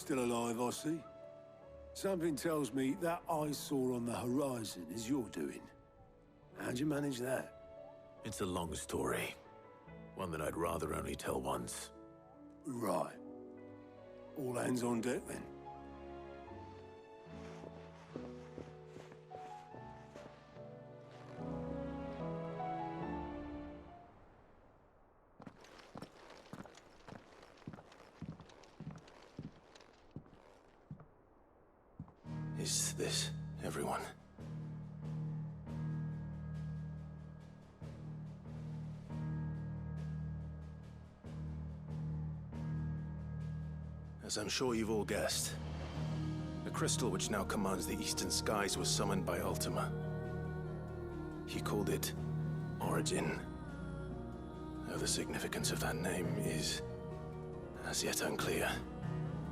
Still alive, I see. Something tells me that eyesore on the horizon is your doing. How'd you manage that? It's a long story. One that I'd rather only tell once. Right. All hands on deck, then. Is this everyone? As I'm sure you've all guessed, the crystal which now commands the eastern skies was summoned by Ultima. He called it Origin. Though the significance of that name is as yet unclear.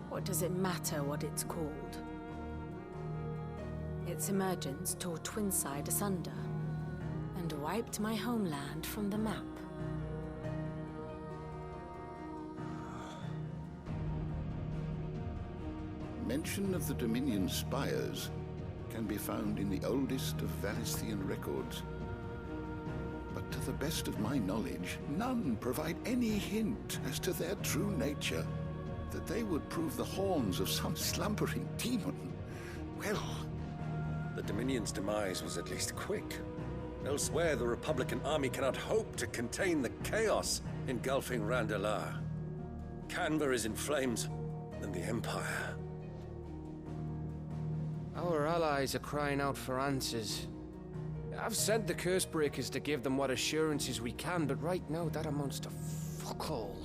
What does it matter what it's called? Its emergence tore Twinside asunder and wiped my homeland from the map. Mention of the Dominion spires can be found in the oldest of Valisthian records. But to the best of my knowledge, none provide any hint as to their true nature. That they would prove the horns of some slumbering demon. Well... The Dominion's demise was at least quick. Elsewhere, the Republican army cannot hope to contain the chaos engulfing Randalar. Canva is in flames, and the Empire. Our allies are crying out for answers. I've sent the Cursebreakers to give them what assurances we can, but right now that amounts to fuck all.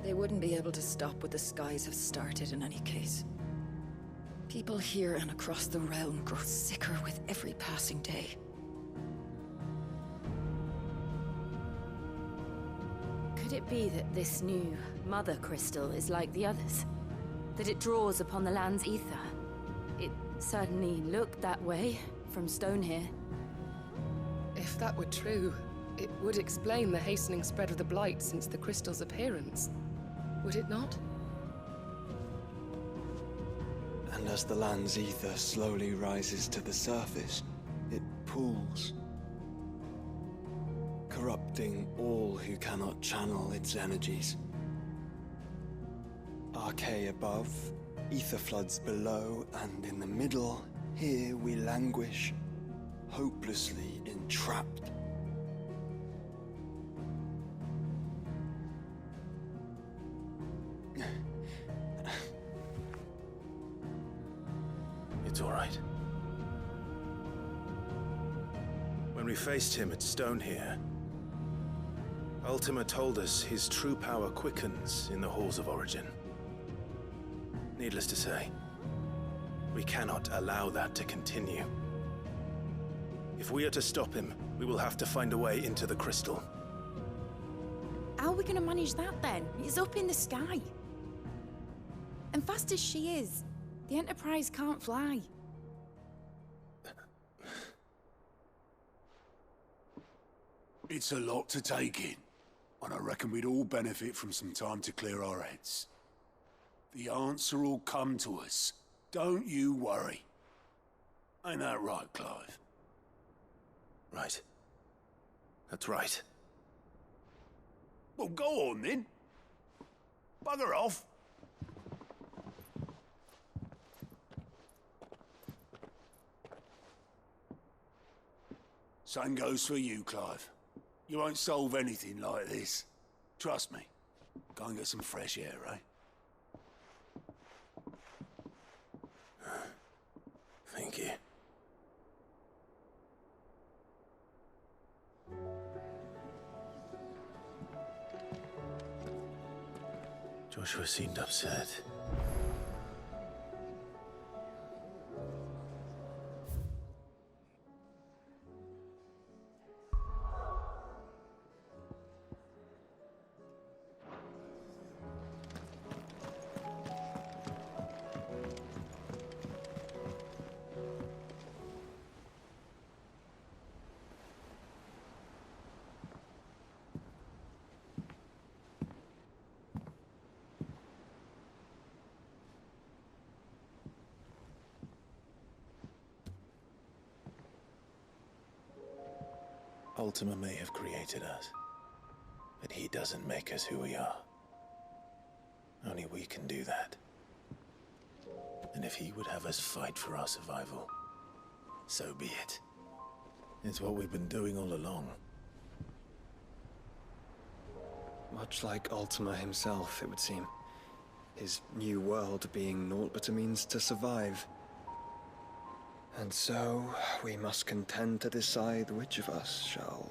They wouldn't be able to stop what the skies have started in any case. People here and across the realm grow sicker with every passing day. Could it be that this new Mother Crystal is like the others? That it draws upon the land's ether? It certainly looked that way from stone here. If that were true, it would explain the hastening spread of the Blight since the crystal's appearance. Would it not? And as the land's ether slowly rises to the surface, it pools, corrupting all who cannot channel its energies. Archay above, ether floods below, and in the middle, here we languish, hopelessly entrapped. It's all right. When we faced him at Stone here, Ultima told us his true power quickens in the halls of Origin. Needless to say, we cannot allow that to continue. If we are to stop him, we will have to find a way into the crystal. How are we gonna manage that then? It's up in the sky. And fast as she is, the Enterprise can't fly. It's a lot to take in, and I reckon we'd all benefit from some time to clear our heads. The answer will come to us. Don't you worry. Ain't that right, Clive? Right. That's right. Well, go on then. Bugger off. Same goes for you, Clive. You won't solve anything like this. Trust me. Go and get some fresh air, eh? Thank you. Joshua seemed upset. Ultima may have created us, but he doesn't make us who we are. Only we can do that. And if he would have us fight for our survival, so be it. It's what we've been doing all along. Much like Ultima himself, it would seem. His new world being naught but a means to survive. And so, we must contend to decide which of us shall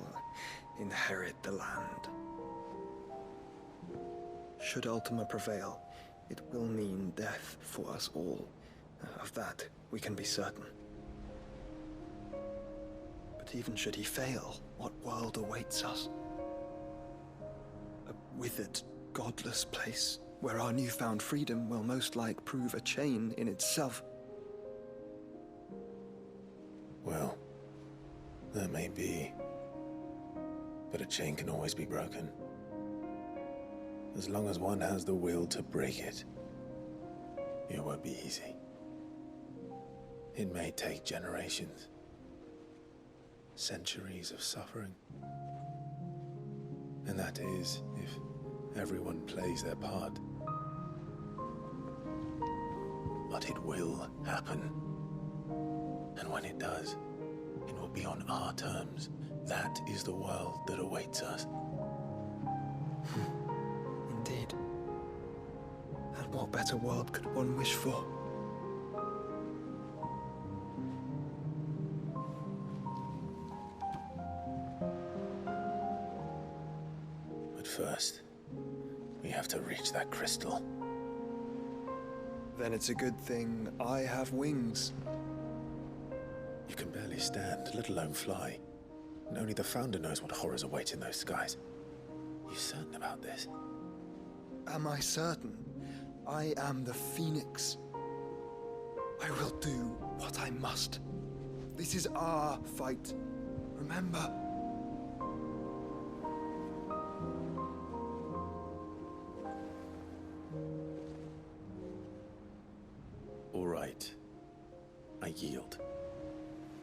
inherit the land. Should Ultima prevail, it will mean death for us all. Of that, we can be certain. But even should he fail, what world awaits us? A withered, godless place, where our newfound freedom will most like prove a chain in itself. Well, that may be. But a chain can always be broken. As long as one has the will to break it, it won't be easy. It may take generations, centuries of suffering. And that is if everyone plays their part. But it will happen. And when it does, it will be on our terms. That is the world that awaits us. Indeed. And what better world could one wish for? But first, we have to reach that crystal. Then it's a good thing I have wings. You can barely stand, let alone fly. And only the Founder knows what horrors await in those skies. You certain about this? Am I certain? I am the Phoenix. I will do what I must. This is our fight. Remember? All right. I yield.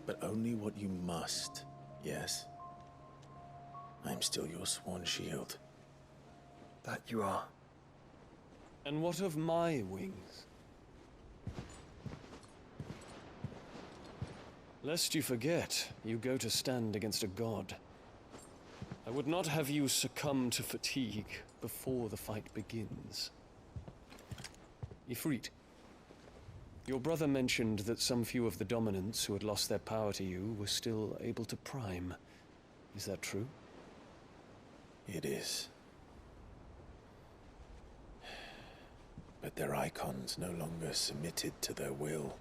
But only what you must, yes? I'm still your sworn shield. That you are. And what of my wings? Lest you forget, you go to stand against a god. I would not have you succumb to fatigue before the fight begins. Ifrit, your brother mentioned that some few of the dominants who had lost their power to you were still able to prime. Is that true? It is. But their icons no longer submitted to their will.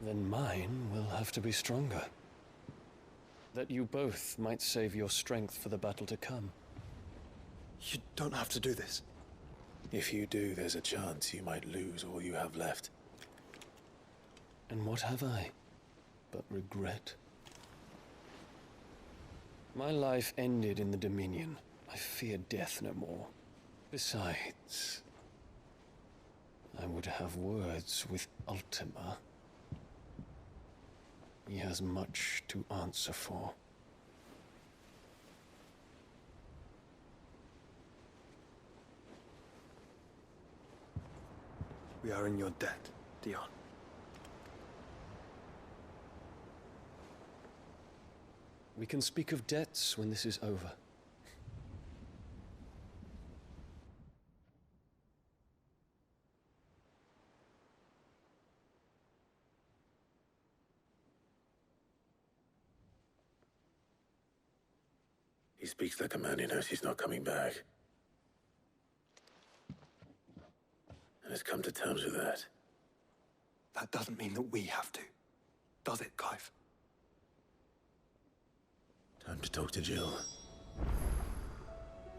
Then mine will have to be stronger. That you both might save your strength for the battle to come. You don't have to do this. If you do, there's a chance you might lose all you have left. And what have I but regret? My life ended in the Dominion. I fear death no more. Besides, I would have words with Ultima. He has much to answer for. We are in your debt, Dion. We can speak of debts when this is over. He speaks like a man who knows he's not coming back. And has come to terms with that. That doesn't mean that we have to. Does it, Clive? Time to talk to Jill.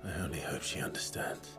I only hope she understands.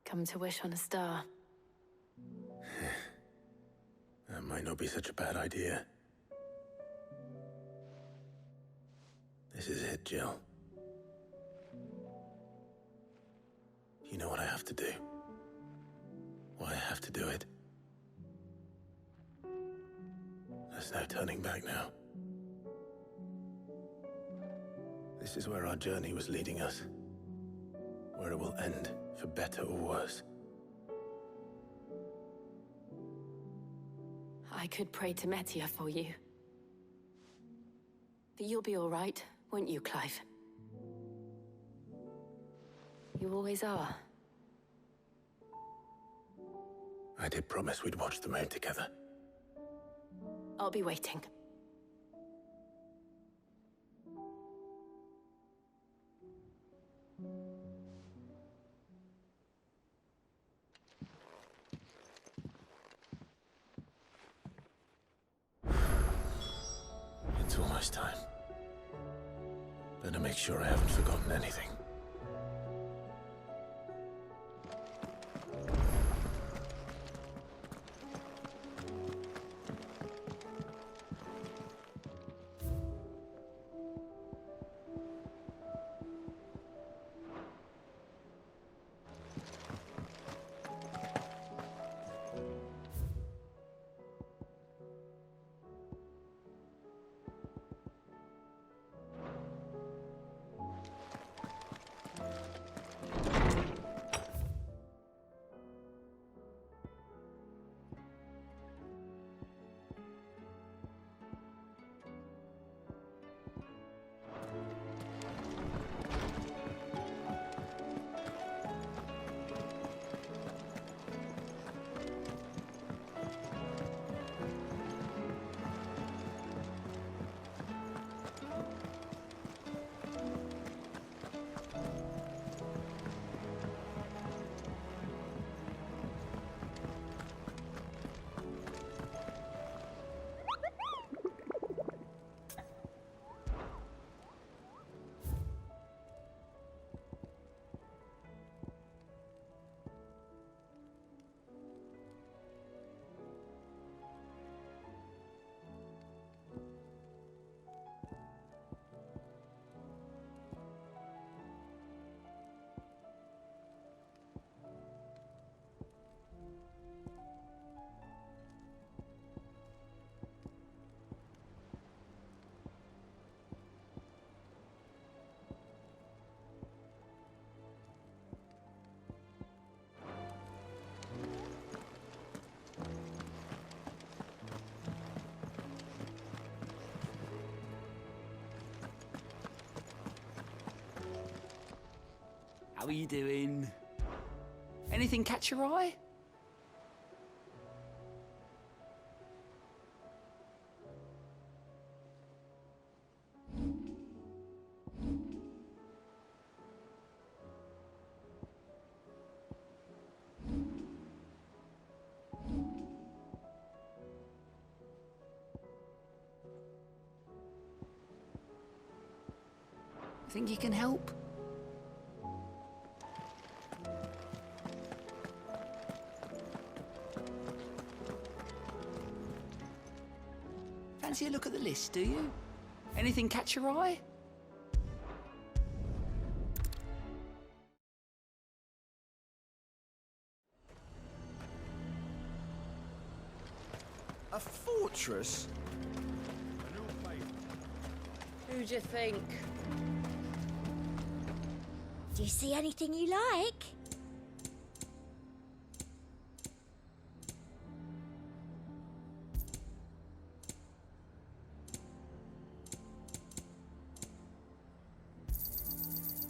Come to wish on a star. That might not be such a bad idea. This is it, Jill. You know what I have to do. Why I have to do it. There's no turning back now. This is where our journey was leading us. Where it will end, for better or worse. I could pray to Metia for you. But you'll be all right, won't you, Clive? You always are. I did promise we'd watch the moon together. I'll be waiting. It's almost time. Better make sure I haven't forgotten anything. How are you doing? Anything catch your eye? Think you can help? Fancy a look at the list, do you? Anything catch your eye? A fortress? Who'd you think? Do you see anything you like?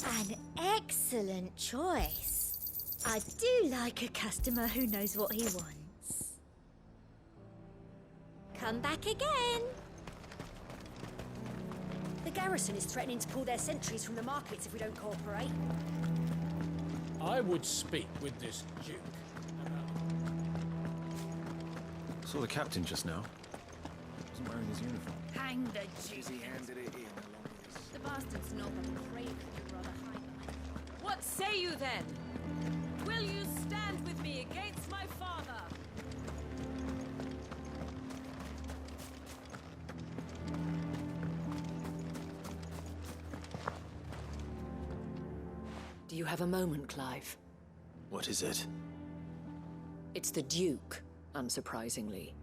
An excellent choice. I do like a customer who knows what he wants. Come back again. The garrison is threatening to pull their sentries from the markets if we don't cooperate. I would speak with this Duke. Saw the captain just now. Wasn't wearing his uniform. Hang the Duke. He handed it in along with his... The bastard's not a craven, rather high. What say you then? Will you stand with me against my father? Do you have a moment, Clive? What is it? It's the Duke, unsurprisingly.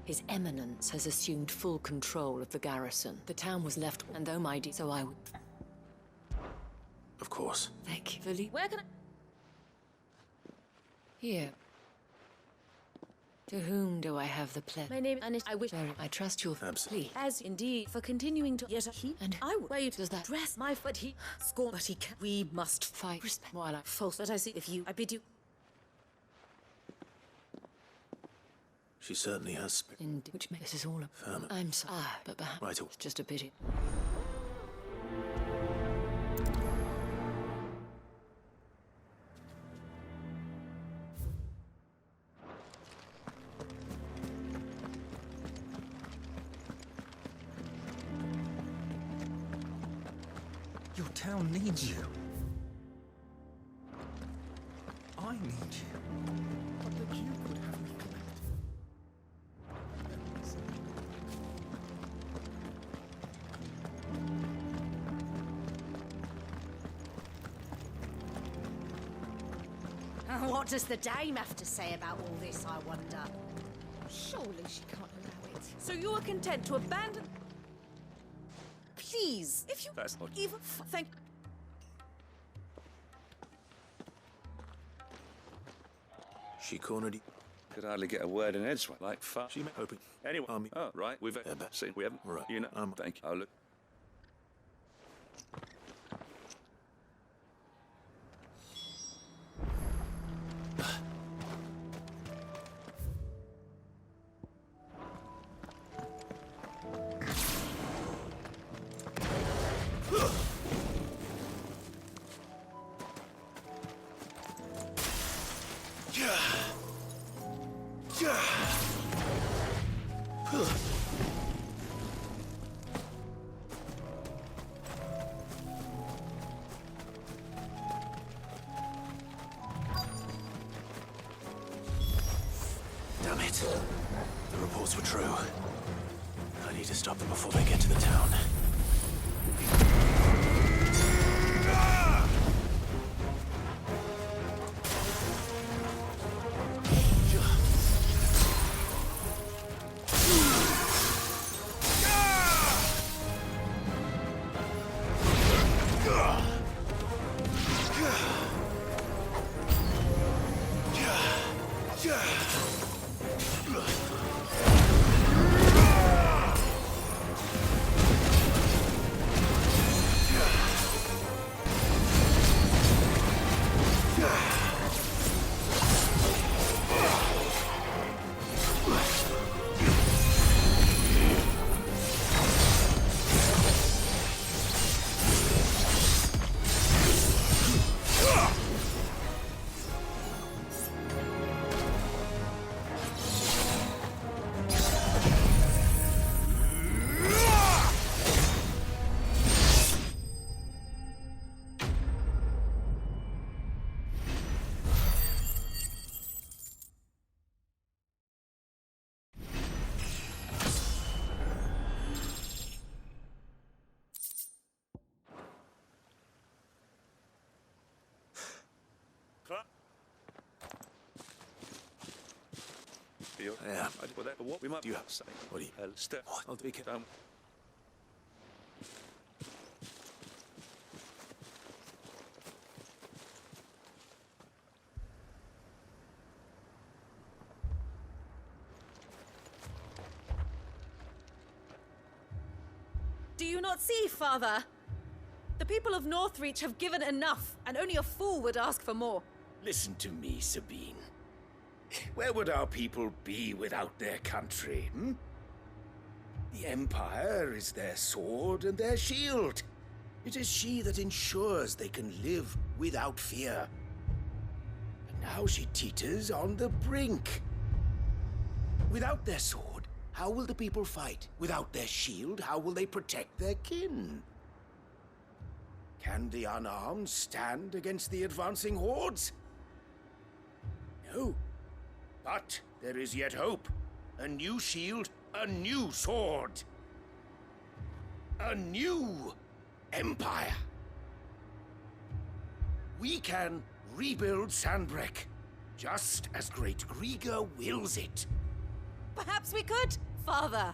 His Eminence has assumed full control of the garrison. The town was left, and though my so I would... Of course. Thank you, Lily. Where can I... Here. To whom do I have the pleasure? My name is I wish... I trust your... Absolutely. As indeed, for continuing to... Yes, he... And I would... where does that dress my... But he... Scorn... But he can... We must... fight respect while I... False, but I see if you... I bid you... She certainly has... Indeed. Which makes this all up. Firm. I'm sorry. But perhaps... Right. It's just a pity. Your town needs you. I need you. But the Duke would have me collect. What does the dame have to say about all this, I wonder? Surely she can't allow it. So you are content to abandon... Please, if you... That's not... Even... Thank... She cornered you. Could hardly get a word in edgewise. Like fuck. She may hoping. Anyway, Army. oh, right, we've seen. We haven't. Right. You know. Thank you. Oh, look. Damn it. The reports were true. I need to stop them before they get to the town. Yeah. What we might do you have to say? What do you... Step. I'll take it. Do you not see, Father? The people of Northreach have given enough, and only a fool would ask for more. Listen to me, Sabine. Where would our people be without their country, hmm? The Empire is their sword and their shield. It is she that ensures they can live without fear. And now she teeters on the brink. Without their sword, how will the people fight? Without their shield, how will they protect their kin? Can the unarmed stand against the advancing hordes? No. But there is yet hope. A new shield, a new sword. A new empire. We can rebuild Sandbreck, just as Great Grieger wills it. Perhaps we could, Father.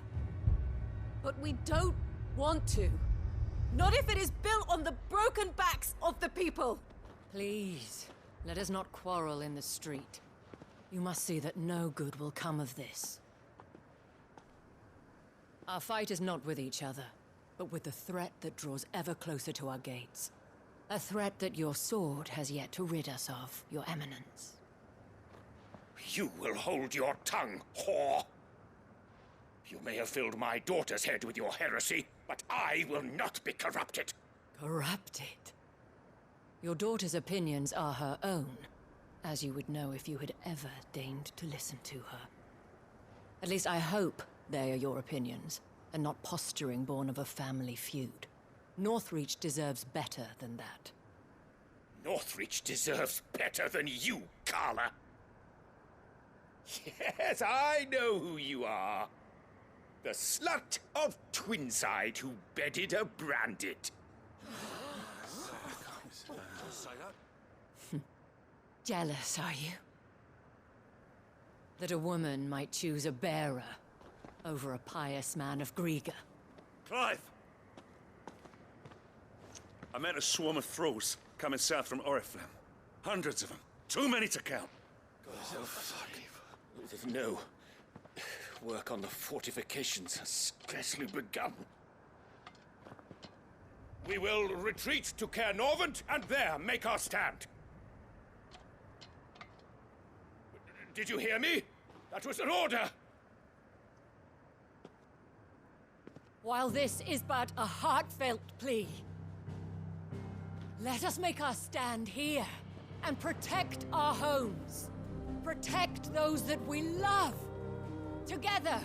But we don't want to. Not if it is built on the broken backs of the people. Please, let us not quarrel in the street. You must see that no good will come of this. Our fight is not with each other, but with the threat that draws ever closer to our gates. A threat that your sword has yet to rid us of, Your Eminence. You will hold your tongue, whore! You may have filled my daughter's head with your heresy, but I will not be corrupted. Corrupted? Your daughter's opinions are her own, as you would know if you had ever deigned to listen to her. At least I hope they are your opinions, and not posturing born of a family feud. Northreach deserves better than that. Northreach deserves better than you, Carla. Yes, I know who you are. The slut of Twinside who bedded a Branded. Jealous, are you? That a woman might choose a bearer over a pious man of Grieger. Clive! I met a swarm of thralls coming south from Oriflamme. Hundreds of them. Too many to count. Oh, fuck. No. Work on the fortifications has scarcely begun. We will retreat to Caer Norvent and there make our stand. Did you hear me? That was an order! While this is but a heartfelt plea, let us make our stand here and protect our homes. Protect those that we love. Together,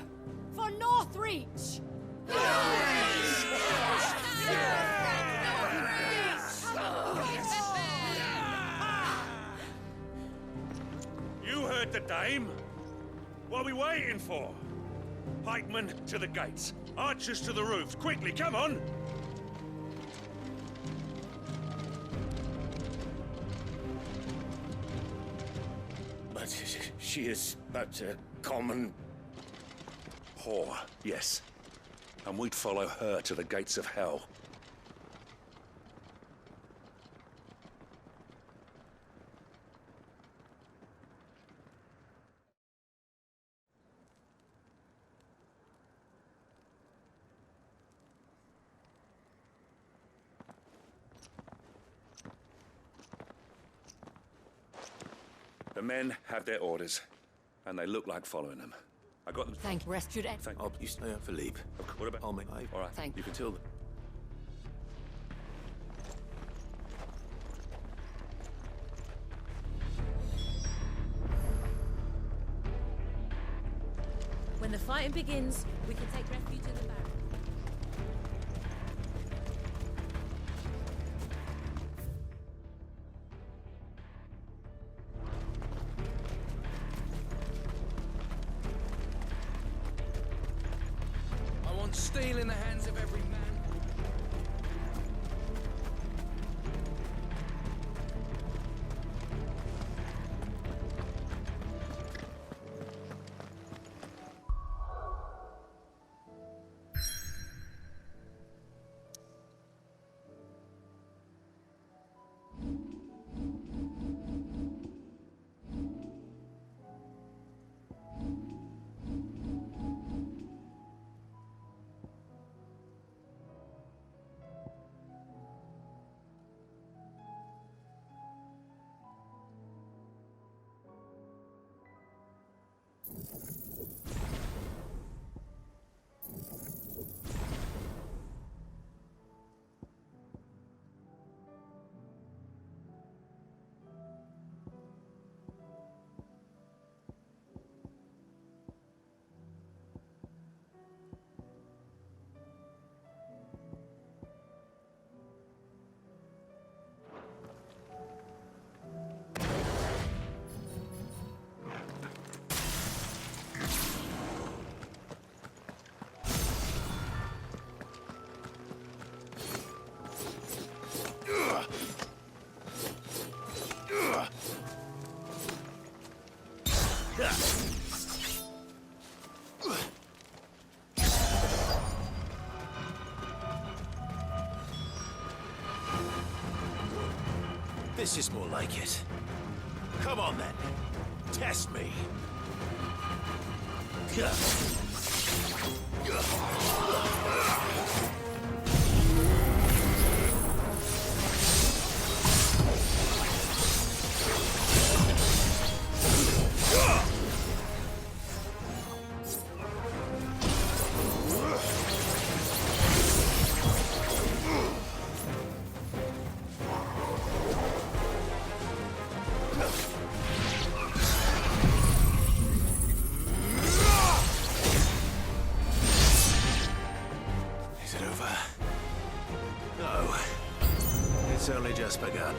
for Northreach! You heard the dame. What are we waiting for? Pikemen to the gates. Archers to the roofs. Quickly, come on! But she is but a common... whore, yes. And we'd follow her to the gates of hell. The men have their orders, and they look like following them. I got them. Thank you. Rest your... Thank Oh, you stay up for leave. What about... I'll make... All right, Thank you can tell them. When the fighting begins, we can take refuge in the barracks. I want steel in the hands of every man. This is more like it. Come on then. Test me. It's only just begun.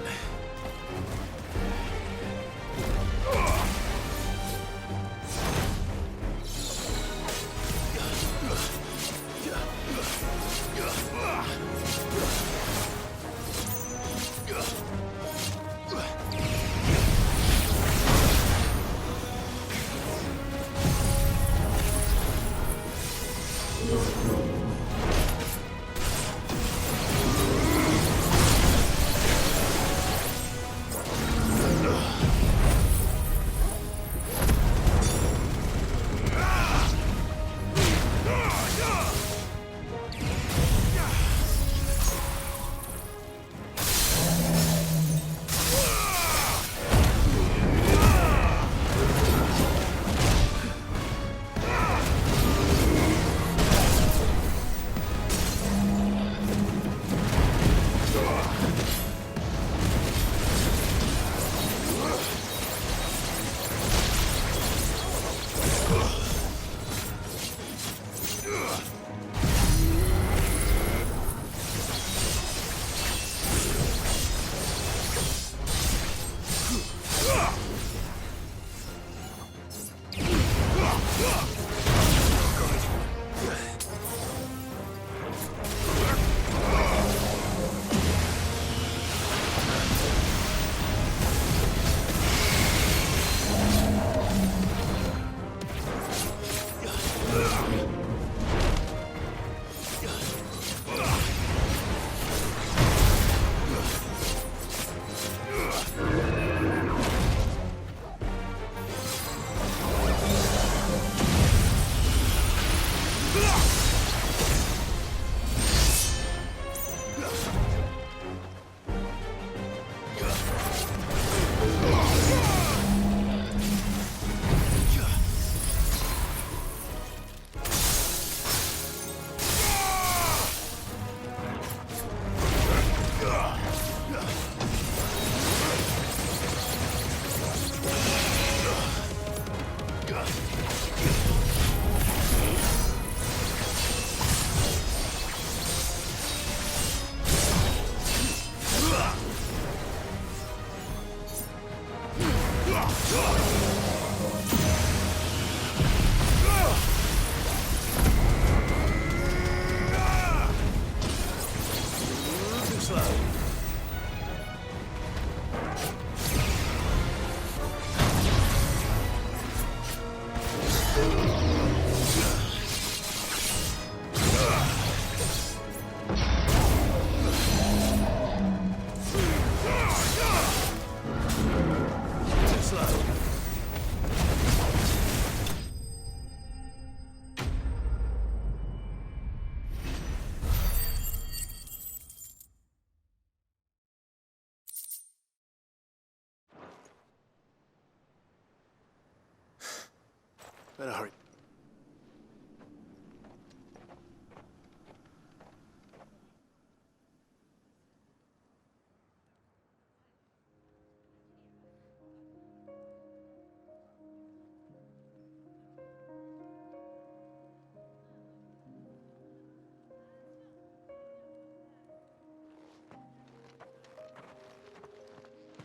Better hurry.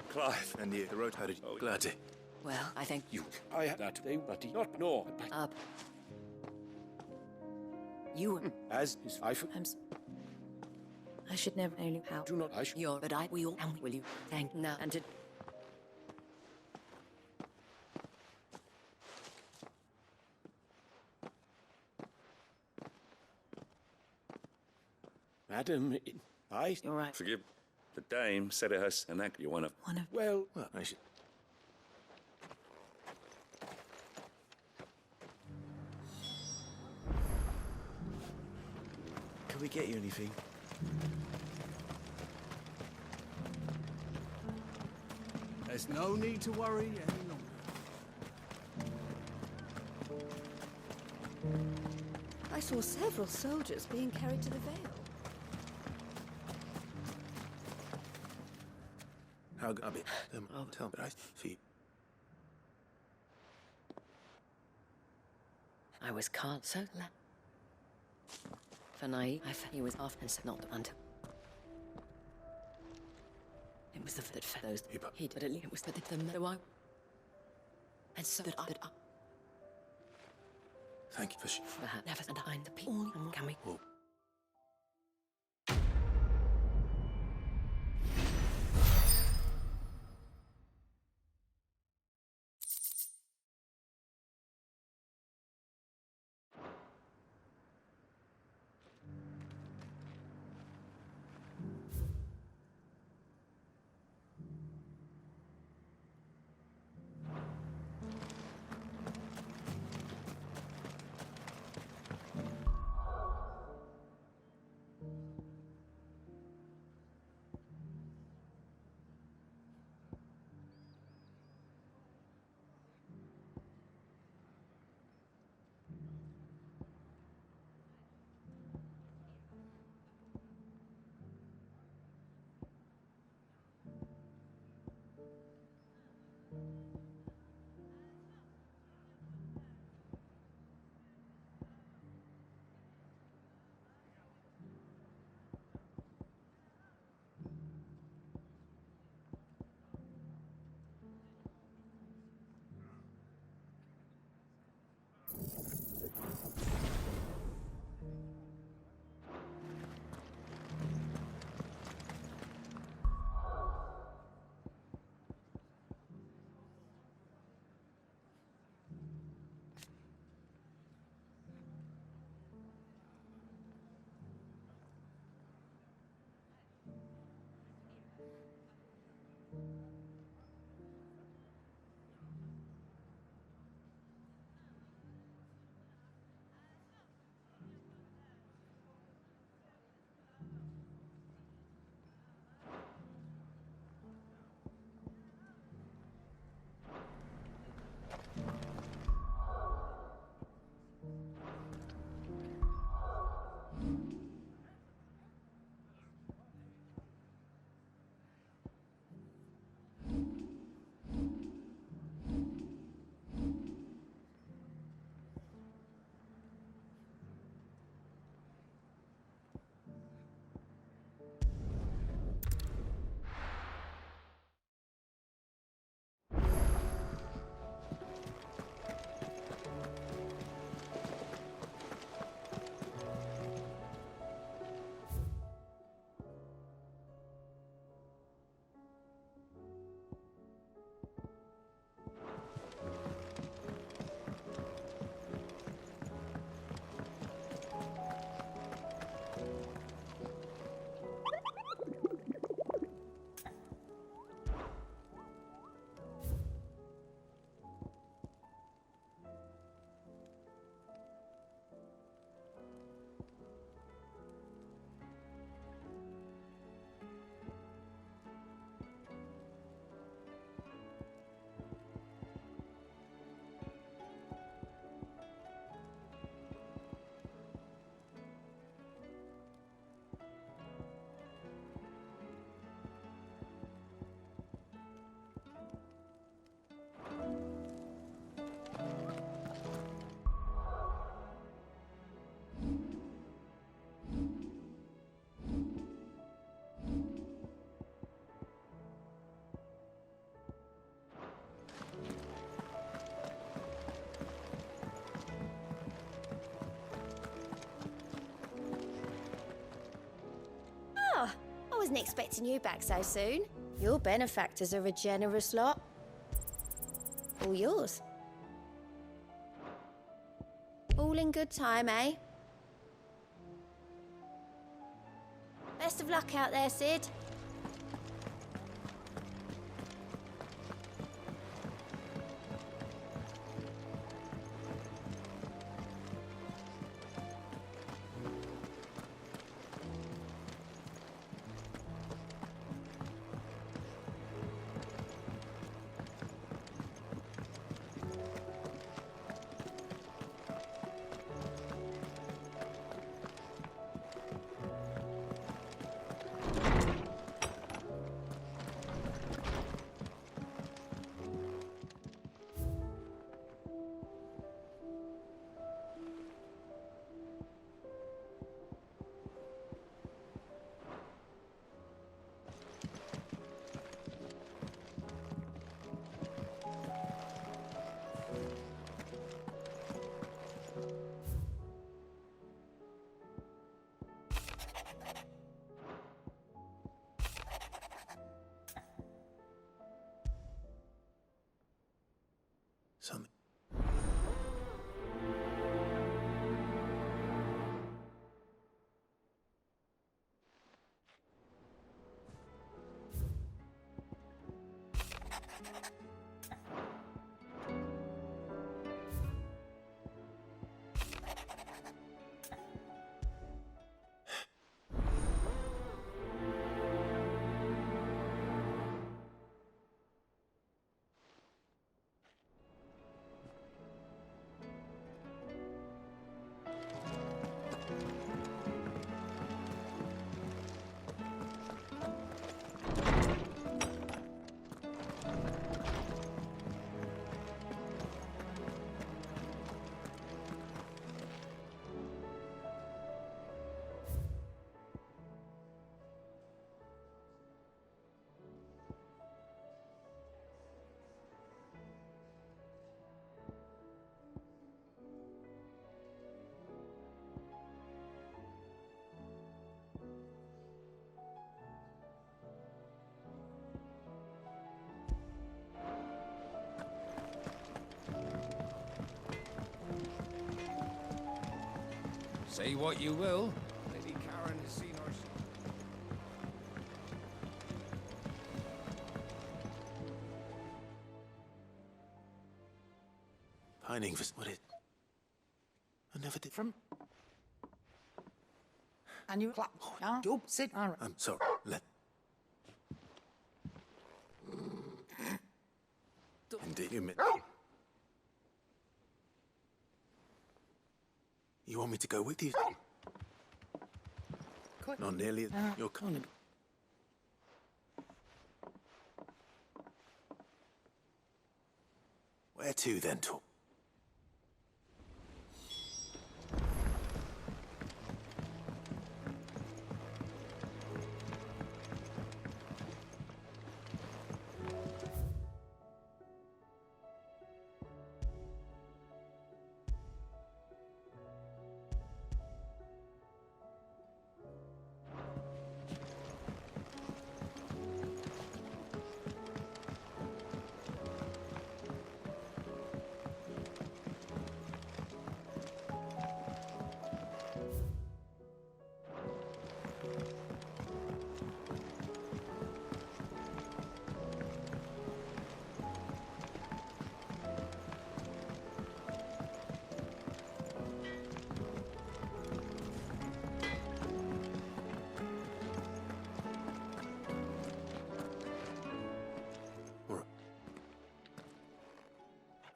Clive. And the road, how did you... Glad to... Well, I think... You. I had that. They bloody not nor. Up. You... As is I... I should never know how. Do not... I should... You're... But I will... Will you? Thank... Now... And to... Madam, You're right. Forgive. The dame said it has an act you want to... Well, I should... Can we get you anything? There's no need to worry any longer. I saw several soldiers being carried to the Vale. How I mean, I'll tell, but I see. I was can't so la. For naive, he was often said not until. It was the that for those he did it. It was the one. And so that I. Thank you for Never and I the people. Can we? I wasn't expecting you back so soon. Your benefactors are a generous lot. All yours. All in good time, eh? Best of luck out there, Sid. Some... Say what you will, Lady Karen has seen our... Pining for what it... I never did... From... And you clap. Now, Job, sit. All right. I'm sorry. Let... Indeed, you meant... You want me to go with you? Quick. Not nearly as you're kind. Where to then, Tor?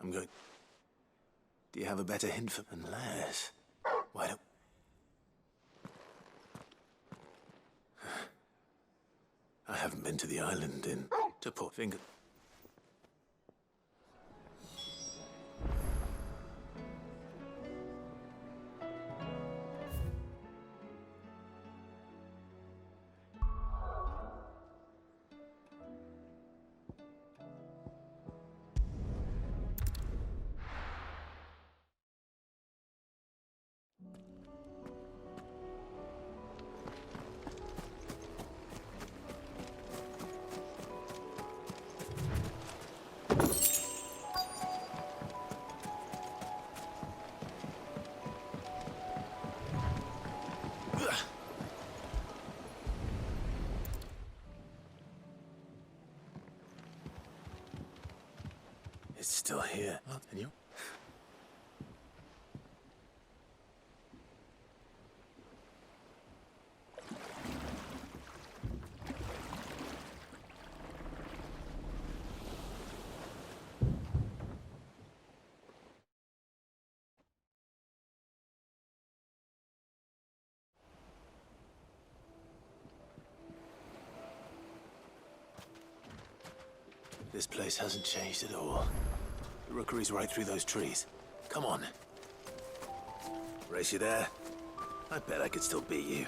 I'm going... Do you have a better hint for... Unless... Why don't... I haven't been to the island in... to Port Finger. It's still here. Oh, and you? This place hasn't changed at all. The rookery's right through those trees. Come on. Race you there? I bet I could still beat you.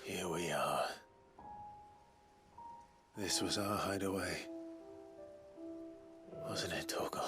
Here we are. This was our hideaway. Wasn't it, Torgal?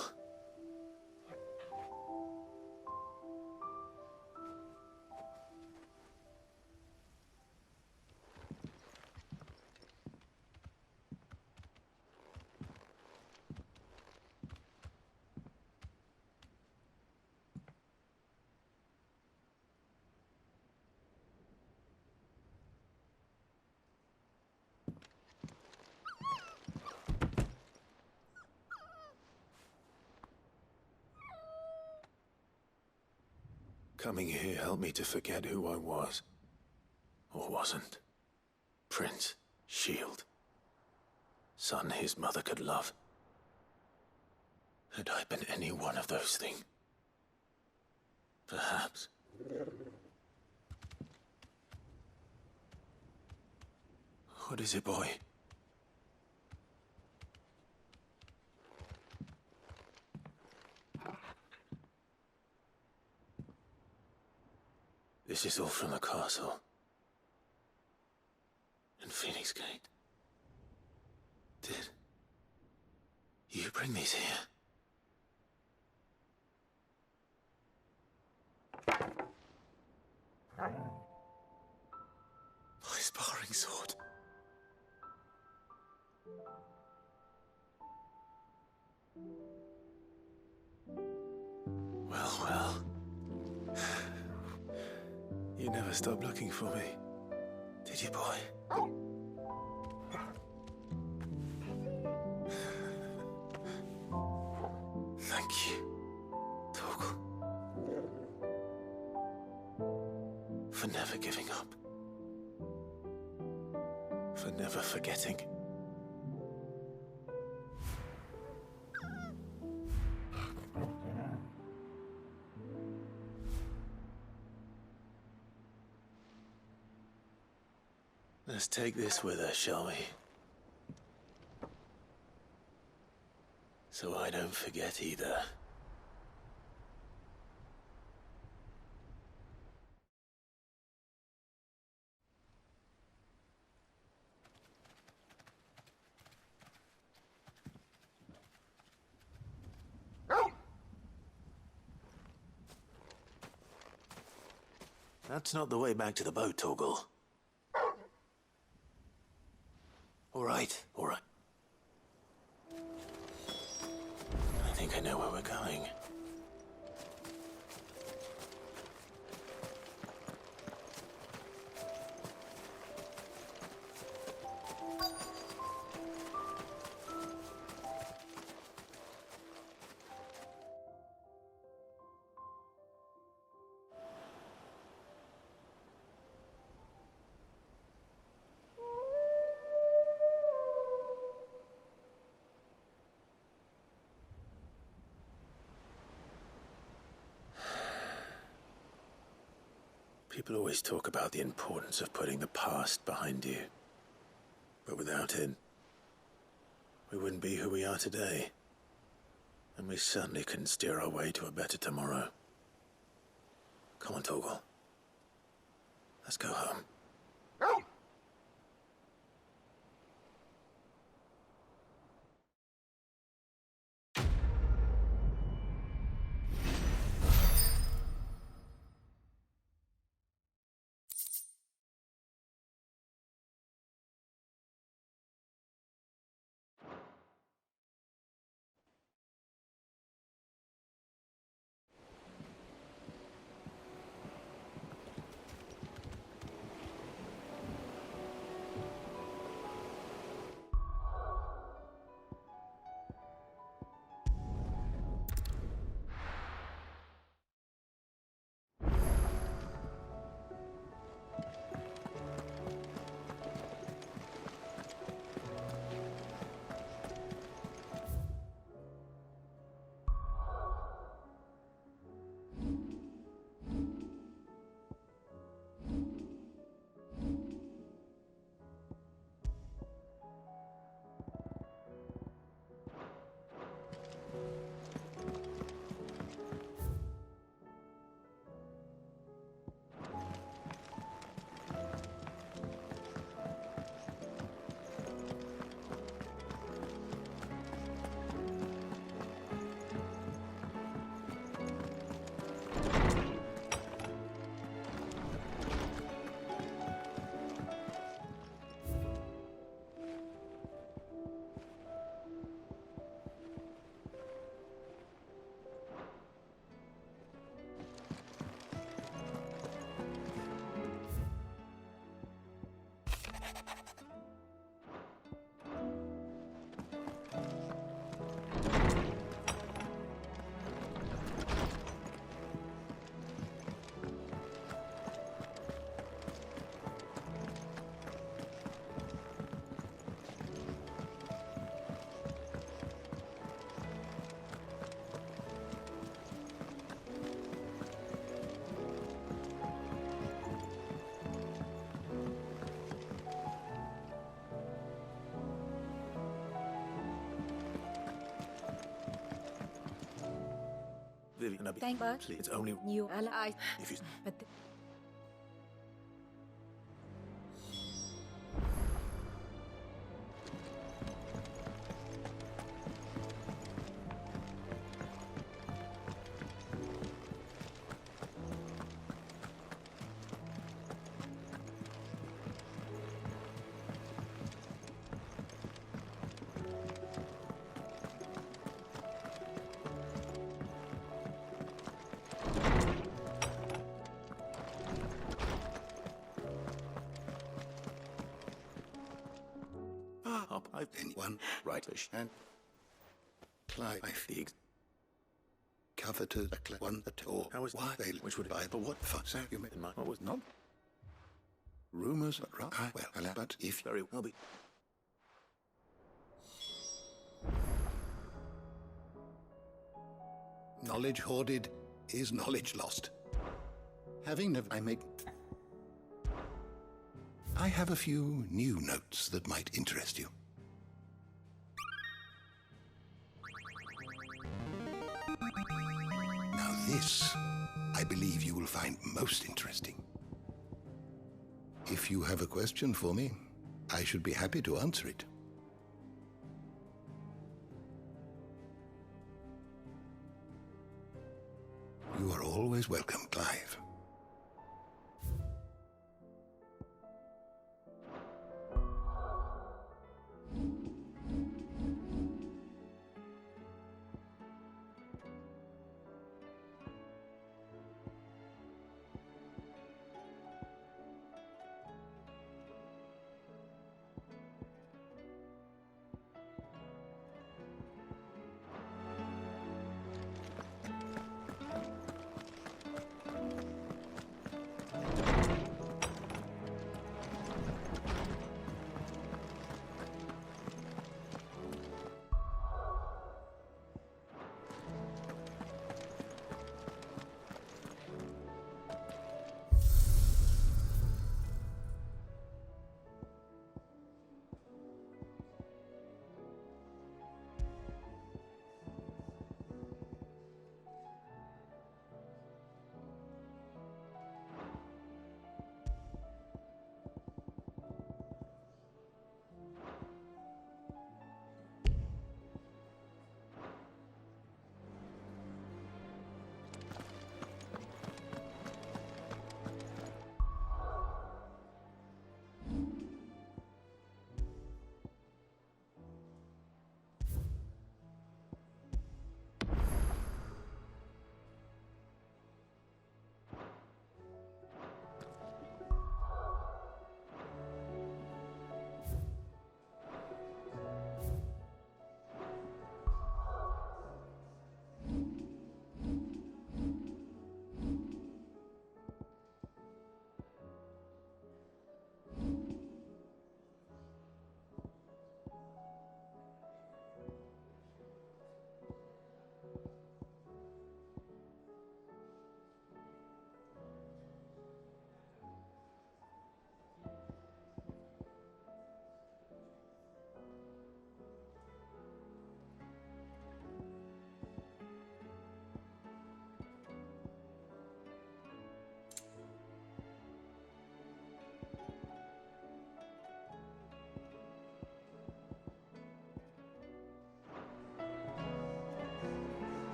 Coming here helped me to forget who I was. Or wasn't. Prince, shield. Son his mother could love. Had I been any one of those things? Perhaps. What is it, boy? This is all from the castle. And Phoenix Gate. Did you bring these here? My sparring sword. Well, well. You never stopped looking for me, did you, boy? Thank you, Torgal. For never giving up. For never forgetting. Let's take this with us, shall we? So I don't forget either. That's not the way back to the boat, Torgal. All right, all right. I think I know where we're going. People always talk about the importance of putting the past behind you. But without it, we wouldn't be who we are today. And we certainly couldn't steer our way to a better tomorrow. Come on, Torgal. Let's go home. clearly an Thank God. It's only You ally. if you. But I've been one rightish and Clive I think coveted a one at all. How was why they which would buy but what for so you made my what was not rumors but well but if very well be knowledge hoarded is knowledge lost. Having never I have a few new notes that might interest you. Now this, I believe you will find most interesting. If you have a question for me, I should be happy to answer it. You are always welcome, Clive.